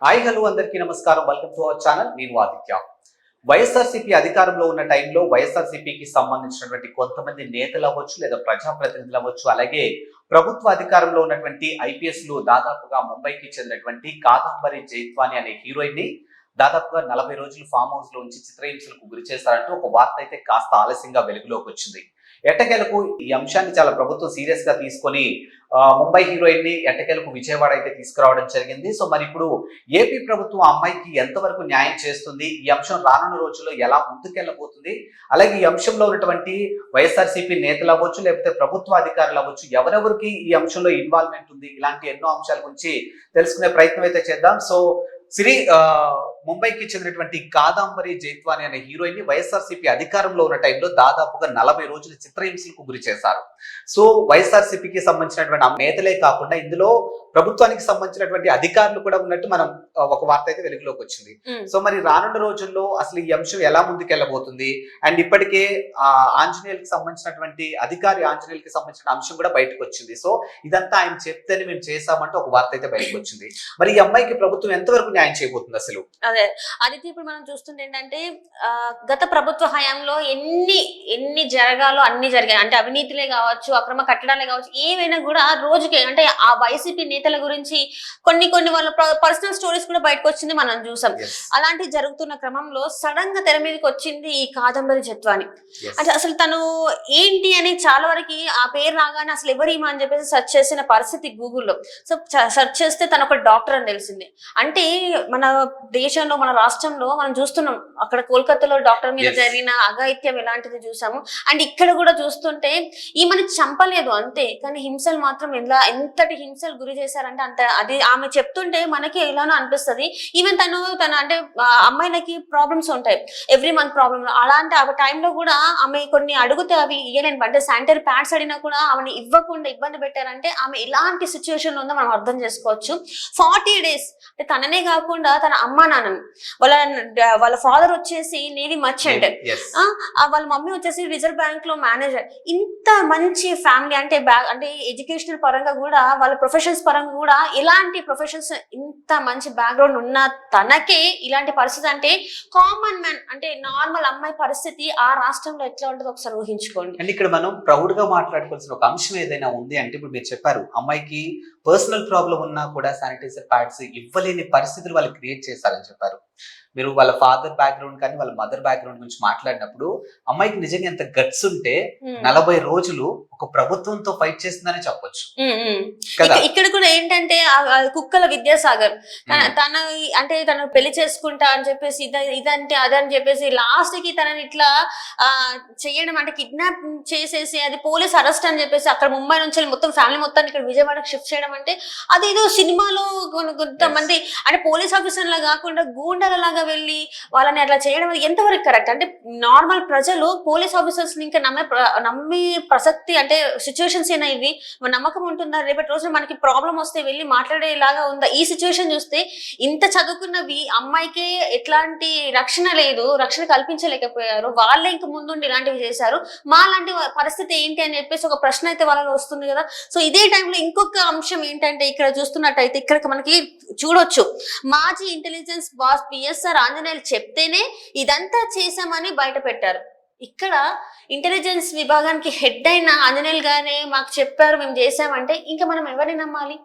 Hi hello అందరికీ నమస్కారం. Welcome to our channel. నేను ఆదిత్య. వైఎస్ఆర్సీపీ అధికారంలో ఉన్న టైంలో వైఎస్ఆర్సీపీకి సంబంధించినటువంటి కొంతమంది నేతలు అవ్వచ్చు లేదా ప్రజాప్రతినిధులు అవ్వచ్చు, అలాగే ప్రభుత్వ అధికారంలో ఉన్నటువంటి ఐపీఎస్లు దాదాపుగా ముంబైకి చెందినటువంటి కాదంబరి జైత్వాని అనే హీరోయిన్ ని దాదాపుగా 40 రోజులు ఫామ్ హౌస్ లో ఉంచి చిత్రహింసలకు గురి చేస్తారంటూ ఒక వార్త అయితే కాస్త ఆలస్యంగా వెలుగులోకి వచ్చింది. ఎట్టకేలకు ఈ అంశాన్ని చాలా ప్రభుత్వం సీరియస్ గా తీసుకొని ముంబై హీరోయిన్ ని ఎట్టకేలకు విజయవాడ అయితే తీసుకురావడం జరిగింది. సో మరి ఇప్పుడు ఏపీ ప్రభుత్వం అమ్మాయికి ఎంతవరకు న్యాయం చేస్తుంది, ఈ అంశం రానున్న రోజుల్లో ఎలా ముందుకెళ్లబోతుంది, అలాగే ఈ అంశంలో ఉన్నటువంటి వైఎస్ఆర్సీపీ నేతలు అవ్వచ్చు లేకపోతే ప్రభుత్వ అధికారులు అవ్వచ్చు, ఎవరెవరికి ఈ అంశంలో ఇన్వాల్వ్మెంట్ ఉంది, ఇలాంటి ఎన్నో అంశాల గురించి తెలుసుకునే ప్రయత్నం అయితే చేద్దాం. సో ముంబైకి చెందినటువంటి కాదంబరి జైత్వాని అనే హీరోయిన్ ని వైఎస్ఆర్సీపీ అధికారంలో ఉన్న టైంలో దాదాపుగా 40 రోజులు చిత్రహింసలకు గురి చేశారు. సో వైఎస్ఆర్సీపీకి సంబంధించినటువంటి నేతలే కాకుండా ఇందులో ప్రభుత్వానికి సంబంధించినటువంటి అధికారులు కూడా ఉన్నట్టు మనం ఒక వార్త అయితే వెలుగులోకి వచ్చింది. సో మరి రానున్న రోజుల్లో అసలు ఈ అంశం ఎలా ముందుకెళ్లబోతుంది, అండ్ ఇప్పటికే ఆంజనేయులకి సంబంధించినటువంటి అధికారి ఆంజనేయులకి సంబంధించిన అంశం కూడా బయటకు వచ్చింది. సో ఇదంతా ఆయన చెప్తేనే మేము చేశామంటే ఒక వార్త అయితే బయటకు వచ్చింది. మరి ఈ అమ్మాయికి ప్రభుత్వం ఎంతవరకు న్యాయం చేయబోతుంది అసలు? అదే ఆదిత్య, ఇప్పుడు మనం చూస్తుంటే ఏంటంటే గత ప్రభుత్వ హయాంలో ఎన్ని జరగాలో అన్ని జరిగాయి. అంటే అవినీతిలే కావచ్చు, అక్రమ కట్టడాలే కావచ్చు, ఏవైనా కూడా రోజుకి అంటే ఆ వైసీపీ నేతల గురించి కొన్ని వాళ్ళ పర్సనల్ స్టోరీస్ కూడా బయటకు వచ్చింది, మనం చూసాం. అలాంటి జరుగుతున్న క్రమంలో సడన్ గా తెర మీదకి వచ్చింది ఈ కాదంబరి జైత్వాని. అంటే అసలు తను ఏంటి అని చాలా వరకు ఆ పేరు రాగానే అసలు ఎవరేమో అని చెప్పేసి సెర్చ్ చేసిన పరిస్థితి గూగుల్లో. సో సెర్చ్ చేస్తే తను ఒక డాక్టర్ అని తెలిసింది. అంటే మన దేశంలో మన రాష్ట్రంలో మనం చూస్తున్నాం, అక్కడ కోల్కతాలో డాక్టర్ మీద జరిగిన అఘాయిత్యం ఎలాంటిది చూసాము. అండ్ ఇక్కడ కూడా చూస్తుంటే ఈమెను చంపలేదు అంతే, కానీ హింసలు మాత్రం ఎంతటి హింసలు గురి చేశారంటే అంత అది ఆమె చెప్తుంటే మనకి ఎలానో అనిపిస్తుంది. ఈవెన్ తన అంటే అమ్మాయిలకి ప్రాబ్లమ్స్ ఉంటాయి, ఎవ్రీ మంత్ ప్రాబ్లమ్. అలాంటి ఆ టైంలో కూడా ఆమె కొన్ని అడిగితే అవి ఇయ్యలేను, అంటే శానిటరీ ప్యాడ్స్ అడిగినా కూడా ఆమెను ఇవ్వకుండా ఇబ్బంది పెట్టారంటే ఆమె ఎలాంటి సిచ్యువేషన్ ఉందో మనం అర్థం చేసుకోవచ్చు. 40 days అంటే తననే కాకుండా తన అమ్మా నాన్నని, వాళ్ళ ఫాదర్ వచ్చేసి నేవీ మర్చెంట్, వాళ్ళ మమ్మీ వచ్చేసి రిజర్వ్ బ్యాంక్ లో మేనేజర్. ఇంత మంచి ఫ్యామిలీ అంటే అంటే ఎడ్యుకేషనల్ పరంగా కూడా వాళ్ళ ప్రొఫెషన్స్ పరంగా కూడా ఇలాంటి ప్రొఫెషన్స్, ఇంత మంచి బ్యాక్గ్రౌండ్ ఉన్న తనకే ఇలాంటి పరిస్థితి అంటే కామన్ మ్యాన్ అంటే నార్మల్ అమ్మాయి పరిస్థితి ఆ రాష్ట్రంలో ఎట్లా ఉంటుందో ఒకసారి ఊహించుకోండి. అండ్ ఇక్కడ మనం ప్రౌడ్ గా మాట్లాడుకోవాల్సిన ఒక అంశం ఏదైనా ఉంది అంటే, ఇప్పుడు మీరు చెప్పారు అమ్మాయికి పర్సనల్ ప్రాబ్లం ఉన్నా కూడా శానిటైజర్ ప్యాడ్స్ ఇవ్వలేని పరిస్థితులు వాళ్ళు క్రియేట్ చేశారని చెప్పారు. మీరు వాళ్ళ ఫాదర్ బ్యాక్గ్రౌండ్ కానీ వాళ్ళ మదర్ బ్యాక్గ్రౌండ్ గురించి మాట్లాడినప్పుడు అమ్మాయికి నిజంగా ఎంత గట్స్ ఉంటే 40 రోజులు ఒక ప్రభుత్వంతో ఫైట్ చేస్తుందనే చెప్పొచ్చు కదా. ఇక్కడ కూడా ఏంటంటే కుక్కల విద్యాసాగర్ తను పెళ్లి చేసుకుంటా అని చెప్పేసి ఇదంటే అదని చెప్పేసి లాస్ట్ కి తనని ఇట్లా చెయ్యడం, అంటే కిడ్నాప్ చేసేసి అది పోలీస్ అరెస్ట్ అని చెప్పేసి అక్కడ ముంబై నుంచి మొత్తం ఫ్యామిలీ మొత్తాన్ని ఇక్కడ విజయవాడకి షిఫ్ట్ చేయడం అంటే అది ఏదో సినిమాలో కొంతమంది అంటే పోలీస్ ఆఫీసర్ లా కాకుండా గూండాల లాగా వెళ్ళి వాళ్ళని అట్లా చేయడం ఎంతవరకు కరెక్ట్? అంటే నార్మల్ ప్రజలు పోలీస్ ఆఫీసర్స్ ని ఇంకా నమ్మే ప్రసక్తి అంటే సిచ్యువేషన్స్ అయినా ఇవి నమ్మకం ఉంటుందా? రేపటి రోజున మనకి ప్రాబ్లం వస్తే వెళ్ళి మాట్లాడేలాగా ఉందా? ఈ సిచ్యువేషన్ చూస్తే ఇంత చదువుకున్నవి అమ్మాయికి ఎట్లాంటి రక్షణ లేదు, రక్షణ కల్పించలేకపోయారు, వాళ్ళే ఇంక ముందుండి ఇలాంటివి చేశారు. మా లాంటి పరిస్థితి ఏంటి అని చెప్పేసి ఒక ప్రశ్న అయితే వాళ్ళలో వస్తుంది కదా. సో ఇదే టైంలో ఇంకొక అంశం ఏంటంటే ఇక్కడ చూస్తున్నట్టయితే ఇక్కడ మనకి చూడొచ్చు, మాజీ ఇంటెలిజెన్స్ బాస్ పిఎస్ఆర్ ఆంజనేయులు చెప్తేనే ఇదంతా చేశామని బయట పెట్టారు. ఇక్కడ ఇంటెలిజెన్స్ విభాగానికి హెడ్ అయిన ఆంజనేయులు గారే మాకు చెప్పారు, మేము చేసామంటే ఇంకా మనం ఎవరిని నమ్మాలి?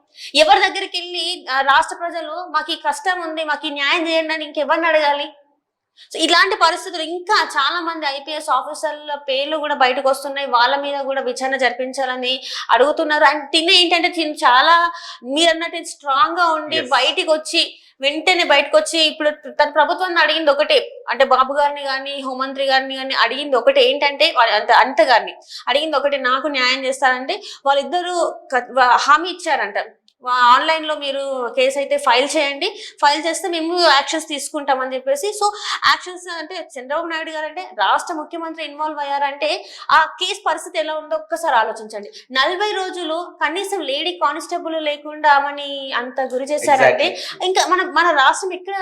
ఎవరి దగ్గరికి వెళ్ళి రాష్ట్ర ప్రజలు మాకు ఈ కష్టం ఉంది, మాకు ఈ న్యాయం చేయండి అని ఇంకెవరిని అడగాలి? సో ఇలాంటి పరిస్థితులు ఇంకా చాలా మంది ఐపీఎస్ ఆఫీసర్ల పేర్లు కూడా బయటకు వస్తున్నాయి, వాళ్ళ మీద కూడా విచారణ జరిపించాలని అడుగుతున్నారు. అండ్ ఏంటంటే చాలా మీరు అన్నట్టు స్ట్రాంగ్ గా ఉండి వెంటనే బయటకు వచ్చి ఇప్పుడు తన ప్రభుత్వాన్ని అడిగింది ఒకటే, అంటే బాబు గారిని కానీ హోంమంత్రి గారిని కానీ అడిగింది ఒకటే ఏంటంటే అంత గారిని అడిగింది ఒకటే, నాకు న్యాయం చేస్తారంటే వాళ్ళిద్దరూ హామీ ఇచ్చారంట. ఆన్లైన్ లో మీరు కేసు అయితే ఫైల్ చేయండి, ఫైల్ చేస్తే మేము యాక్షన్స్ తీసుకుంటామని చెప్పేసి. సో యాక్షన్స్ అంటే చంద్రబాబు నాయుడు గారు అంటే రాష్ట్ర ముఖ్యమంత్రి ఇన్వాల్వ్ అయ్యారంటే ఆ కేసు పరిస్థితి ఎలా ఉందో ఒక్కసారి ఆలోచించండి. 40 రోజులు కనీసం లేడీ కానిస్టేబుల్ లేకుండా ఆమెని అంత గురి చేశారంటే ఇంకా మన రాష్ట్రం ఇక్కడ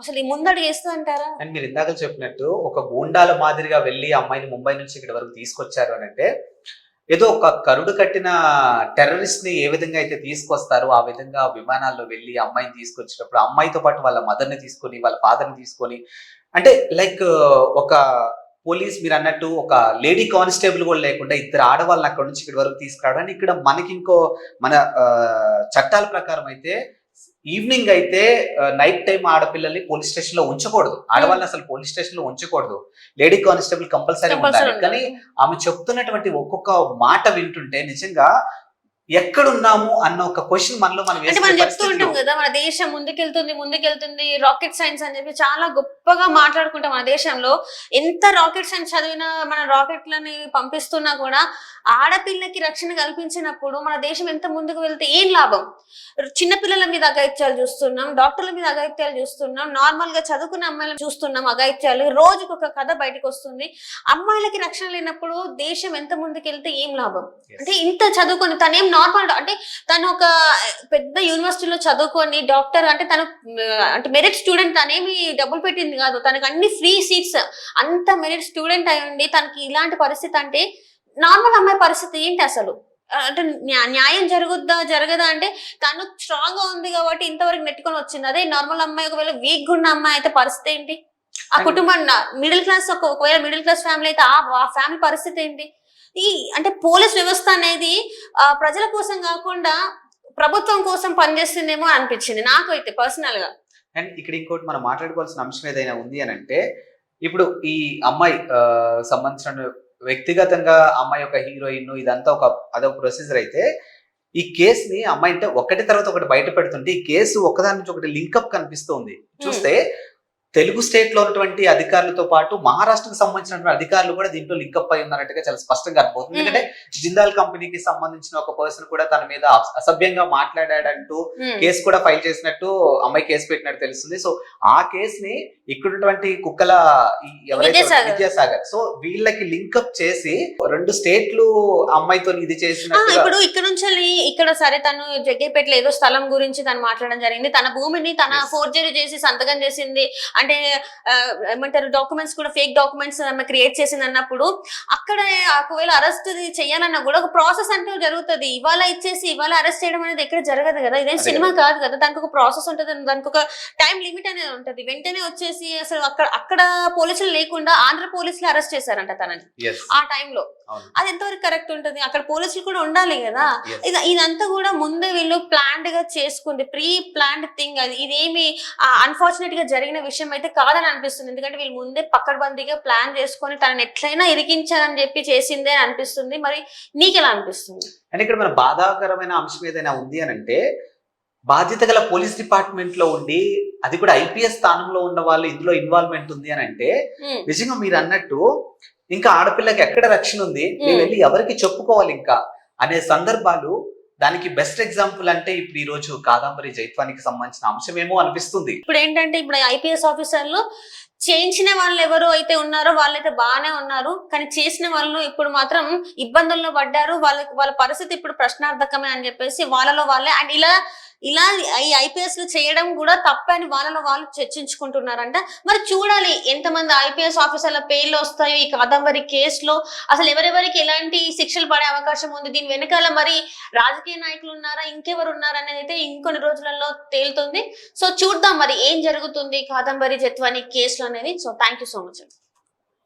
అసలు ఈ ముందడుగు వేస్తూ అంటారా? అండ్ మీరు ఇందాక చెప్పినట్టు ఒక గూండాల మాదిరిగా వెళ్ళి అమ్మాయిని ముంబై నుంచి ఇక్కడ వరకు తీసుకొచ్చారు అని అంటే ఏదో ఒక కరుడు కట్టిన టెర్రరిస్ట్ ని ఏ విధంగా అయితే తీసుకొస్తారో ఆ విధంగా విమానాల్లో వెళ్ళి అమ్మాయిని తీసుకొచ్చినప్పుడు అమ్మాయితో పాటు వాళ్ళ మదర్ ని తీసుకొని వాళ్ళ ఫాదర్ ని తీసుకొని అంటే లైక్ ఒక పోలీస్ మీరు అన్నట్టు ఒక లేడీ కానిస్టేబుల్ కూడా లేకుండా ఇద్దరు ఆడవాళ్ళని అక్కడ నుంచి ఇక్కడి వరకు తీసుకురావడానికి ఇక్కడ మనకి ఇంకో మన చట్టాల ప్రకారం అయితే ఈవినింగ్ అయితే నైట్ టైం ఆడపిల్లల్ని పోలీస్ స్టేషన్ లో ఉంచకూడదు, ఆడవాళ్ళని అసలు పోలీస్ స్టేషన్ లో ఉంచకూడదు, లేడీ కానిస్టేబుల్ కంపల్సరీ ఉండాలి. కానీ ఆమె చెప్తున్నటువంటి ఒక్కొక్క మాట వింటుంటే నిజంగా ఎక్కడున్నాము అన్న ఒక క్వశ్చన్ మనలో మనం చెప్తూ ఉంటాం కదా, మన దేశం ముందుకెళ్తుంది రాకెట్ సైన్స్ అని చెప్పి చాలా గొప్పగా మాట్లాడుకుంటాం. మన దేశంలో ఎంత రాకెట్ సైన్స్ చదివినా మన రాకెట్లని పంపిస్తున్నా కూడా ఆడపిల్లకి రక్షణ కల్పించినప్పుడు మన దేశం ఎంత ముందుకు వెళ్తే ఏం లాభం? చిన్నపిల్లల మీద అఘాయిత్యాలు చూస్తున్నాం, డాక్టర్ల మీద అఘాయిత్యాలు చూస్తున్నాం, నార్మల్ గా చదువుకున్న అమ్మాయిలను చూస్తున్నాం అఘాయిత్యాలు, రోజుకు ఒక కథ బయటకు వస్తుంది. అమ్మాయిలకి రక్షణ లేనప్పుడు దేశం ఎంత ముందుకెళ్తే ఏం లాభం? అంటే ఇంత చదువుకొని తనేం నార్మల్ అంటే తను ఒక పెద్ద యూనివర్సిటీలో చదువుకొని డాక్టర్ అంటే తను అంటే మెరిట్ స్టూడెంట్, తనేమి డబ్బులు పెట్టింది కాదు, తనకు అన్ని ఫ్రీ సీట్స్, అంత మెరిట్ స్టూడెంట్ అయి ఉండి తనకి ఇలాంటి పరిస్థితి అంటే నార్మల్ అమ్మాయి పరిస్థితి ఏంటి అసలు? అంటే న్యాయం జరగదా అంటే తను స్ట్రాంగ్ గా ఉంది కాబట్టి ఇంతవరకు నెట్టుకొని వచ్చింది. అదే నార్మల్ అమ్మాయి ఒకవేళ వీక్ ఉన్న అమ్మాయి అయితే పరిస్థితి ఏంటి? ఆ కుటుంబం మిడిల్ క్లాస్, ఒకవేళ మిడిల్ క్లాస్ ఫ్యామిలీ అయితే ఆ ఫ్యామిలీ పరిస్థితి ఏంటి? ఈ అంటే పోలీస్ వ్యవస్థ అనేది ప్రజల కోసం కాకుండా ప్రభుత్వం కోసం పనిచేస్తుందేమో అనిపించింది నాకైతే పర్సనల్ గా. అండ్ ఇక్కడ ఇంకోటి మనం మాట్లాడుకోవాల్సిన అంశం ఏదైనా ఉంది అని అంటే, ఇప్పుడు ఈ అమ్మాయి సంబంధించిన వ్యక్తిగతంగా అమ్మాయి ఒక హీరోయిన్ ఇదంతా అదొక ప్రొసీజర్ అయితే, ఈ కేసుని అమ్మాయి అంటే ఒకటి తర్వాత ఒకటి బయట పెడుతుంటే ఈ కేసు ఒకదాని నుంచి ఒకటి లింకప్ కనిపిస్తుంది. చూస్తే తెలుగు స్టేట్ లో ఉన్నటువంటి అధికారులతో పాటు మహారాష్ట్రకు సంబంధించినటువంటి అధికారులు కూడా దీంట్లో లింకప్ అయి ఉన్నట్టుగా చాలా స్పష్టంగా అర్థమవుతుంది. ఎందుకంటే జిందాల్ కంపెనీకి సంబంధించిన ఒక పర్సన్ కూడా తన మీద అసభ్యంగా మాట్లాడాడంటూ కేసు కూడా ఫైల్ చేసినట్టు అమ్మాయి కేసు పెట్టినట్టు తెలుస్తుంది. సో ఆ కేసుని ఇక్కడున్నటువంటి కుక్కల ఎవరైతే విద్యాసాగర్, సో వీళ్ళకి లింకప్ చేసి 2 స్టేట్లు అమ్మాయితో ఇది చేసినట్టు. ఇప్పుడు ఇక్కడ నుంచి ఇక్కడ సరే తను జగ్గేపేటలో ఏదో స్థలం గురించి తను మాట్లాడడం జరిగింది, తన భూమిని తన ఫోర్జరీ చేసి సంతకం చేసింది అంటే ఏమంటారు డాక్యుమెంట్స్ కూడా ఫేక్ డాక్యుమెంట్స్ క్రియేట్ చేసింది అన్నప్పుడు అక్కడ ఒకవేళ అరెస్ట్ చేయాలన్నా కూడా ఒక ప్రాసెస్ అంటే జరుగుతుంది. ఇవాళ ఇచ్చేసి ఇవాళ అరెస్ట్ చేయడం అనేది ఎక్కడ జరగదు కదా, ఇదేం సినిమా కాదు కదా, దానికి ఒక ప్రాసెస్ ఉంటుంది, దానికి ఒక టైం లిమిట్ అనేది ఉంటుంది. వెంటనే వచ్చేసి అసలు అక్కడ పోలీసులు లేకుండా ఆంధ్ర పోలీసులు అరెస్ట్ చేశారంట తనని ఆ టైంలో. అది ఎంతవరకు కరెక్ట్ ఉంటుంది? అక్కడ పోలీసులు కూడా ఉండాలి కదా. ఇదంతా కూడా ముందే వీళ్ళు ప్లాన్డ్ గా చేసుకుంది, ప్రీ ప్లాన్డ్ థింగ్. అది ఇదేమి అన్ఫార్చునేట్ గా జరిగిన విషయం అయితే కాదని అనిపిస్తుంది. ఎందుకంటే వీళ్ళు ముందే పక్కడబందీగా ప్లాన్ చేసుకొని తనని ఎట్లయినా ఇరికించాలని చెప్పి చేసిందే అని అనిపిస్తుంది. మరి నీకెలా అనిపిస్తుంది? అంటే ఇక్కడ మన బాధాకరమైన అంశం ఏదైనా ఉంది అని అంటే, బాధ్యత గల పోలీస్ డిపార్ట్మెంట్ లో ఉండి అది కూడా ఐపీఎస్ స్థానంలో ఉన్న వాళ్ళు ఇందులో ఇన్వాల్వ్మెంట్ ఉంది అని అంటే, నిజంగా మీరు అన్నట్టు ఇంకా ఆడపిల్లకి ఎక్కడ రక్షణ ఉంది, మేము వెళ్ళి ఎవరికి చెప్పుకోవాలి ఇంకా అనే సందర్భాలు. దానికి బెస్ట్ ఎగ్జాంపుల్ అంటే ఇప్పుడు ఈ రోజు కాదంబరి జైత్వానికి సంబంధించిన అంశమేమో అనిపిస్తుంది. ఇప్పుడు ఏంటంటే ఇప్పుడు ఐపీఎస్ ఆఫీసర్లు చేయించిన వాళ్ళు ఎవరు అయితే ఉన్నారో వాళ్ళైతే బాగానే ఉన్నారు, కానీ చేసిన వాళ్ళు ఇప్పుడు మాత్రం ఇబ్బందుల్లో పడ్డారు, వాళ్ళ పరిస్థితి ఇప్పుడు ప్రశ్నార్థకమే అని చెప్పేసి వాళ్ళలో వాళ్ళే అండ్ ఇలా ఈ ఐపీఎస్ చేయడం కూడా తప్పే అని వాళ్ళలో వాళ్ళు చర్చించుకుంటున్నారంట. మరి చూడాలి ఎంతమంది ఐపీఎస్ ఆఫీసర్ల పేర్లు వస్తాయో ఈ కాదంబరి కేసులో, అసలు ఎవరెవరికి ఎలాంటి శిక్షలు పడే అవకాశం ఉంది, దీని వెనకాల మరి రాజకీయ నాయకులు ఉన్నారా ఇంకెవరు ఉన్నారా అనేది అయితే ఇంకొన్ని రోజులలో తేలుతుంది. సో చూద్దాం మరి ఏం జరుగుతుంది కాదంబరి జైత్వాని కేసులో అనేది. So thank you so much.